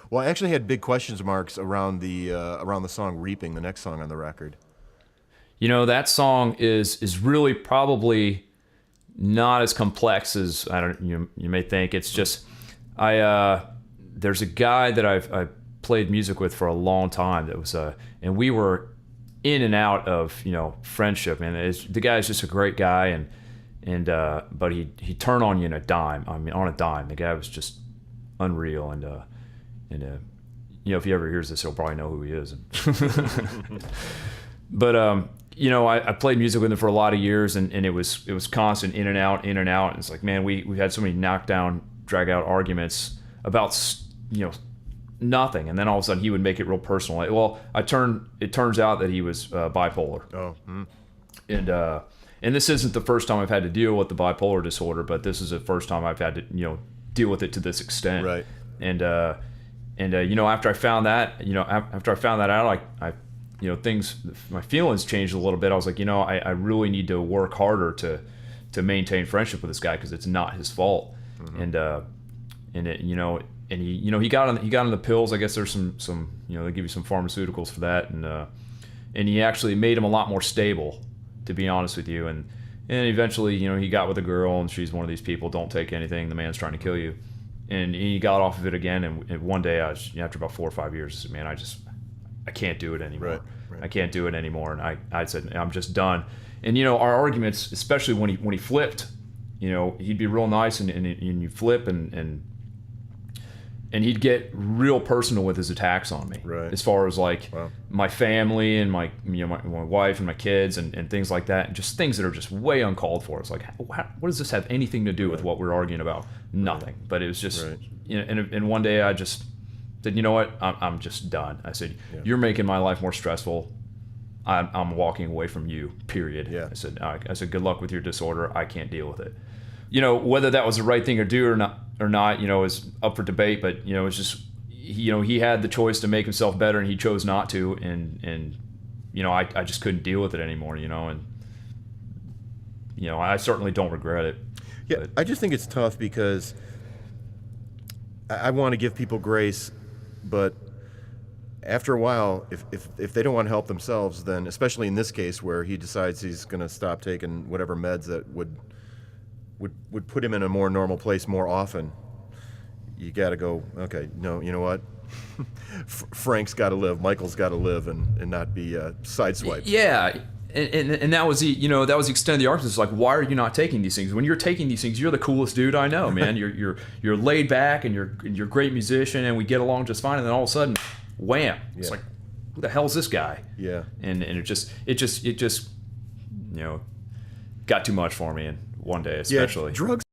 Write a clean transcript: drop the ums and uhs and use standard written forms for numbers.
Well, I actually had big questions marks around the song "Reaping," the next song on the record. That song is really probably not as complex as you may think. It's just there's a guy that I played music with for a long time that was and we were in and out of friendship, and the guy's just a great guy, but he turned on you in a dime. I mean, on a dime. The guy was just unreal, and if he ever hears this, he'll probably know who he is. But I played music with him for a lot of years, and it was constant in and out. And it's like, man, we had so many knockdown, drag out arguments about nothing, and then all of a sudden he would make it real personal. It turns out that he was bipolar. Oh. And this isn't the first time I've had to deal with the bipolar disorder, but this is the first time I've had to deal with it to this extent. Right. And after I found that out, my feelings changed a little bit. I was like, I really need to work harder to maintain friendship with this guy, because it's not his fault. Mm-hmm. And he got on the pills. I guess there's some they give you some pharmaceuticals for that, and he actually made him a lot more stable, to be honest with you. And eventually, he got with a girl, and she's one of these people, don't take anything, the man's trying to kill you. And he got off of it again, and one day, after about 4 or 5 years, I said, man, I can't do it anymore. Right. I can't do it anymore. And I said, I'm just done. And our arguments, especially when he flipped, he'd be real nice, and you flip, and he'd get real personal with his attacks on me. Right. As far as like Wow. my family and my wife and my kids and things like that, and just things that are just way uncalled for. It's like, what does this have anything to do with what we're arguing about? Nothing. But it was just, Right. And one day I just said, you know what, I'm just done. I said, you're making my life more stressful. I'm walking away from you, period. Yeah. I said, good luck with your disorder. I can't deal with it. Whether that was the right thing to do or not, is up for debate. But it's just, he had the choice to make himself better, and he chose not to. And I just couldn't deal with it anymore. And I certainly don't regret it. Yeah, But I just think it's tough because I want to give people grace, but after a while, if they don't want to help themselves, then, especially in this case where he decides he's going to stop taking whatever meds that would put him in a more normal place more often, you got to go, okay, no, you know what? Frank's got to live, Michael's got to live, and not be sideswiped. Yeah. And that was the extent of the argument. It's like, why are you not taking these things? When you're taking these things, you're the coolest dude I know, man. You're laid back, and you're a great musician, and we get along just fine. And then all of a sudden, wham! It's like, who the hell is this guy? Yeah. And it just got too much for me, and one day especially. Yeah, drugs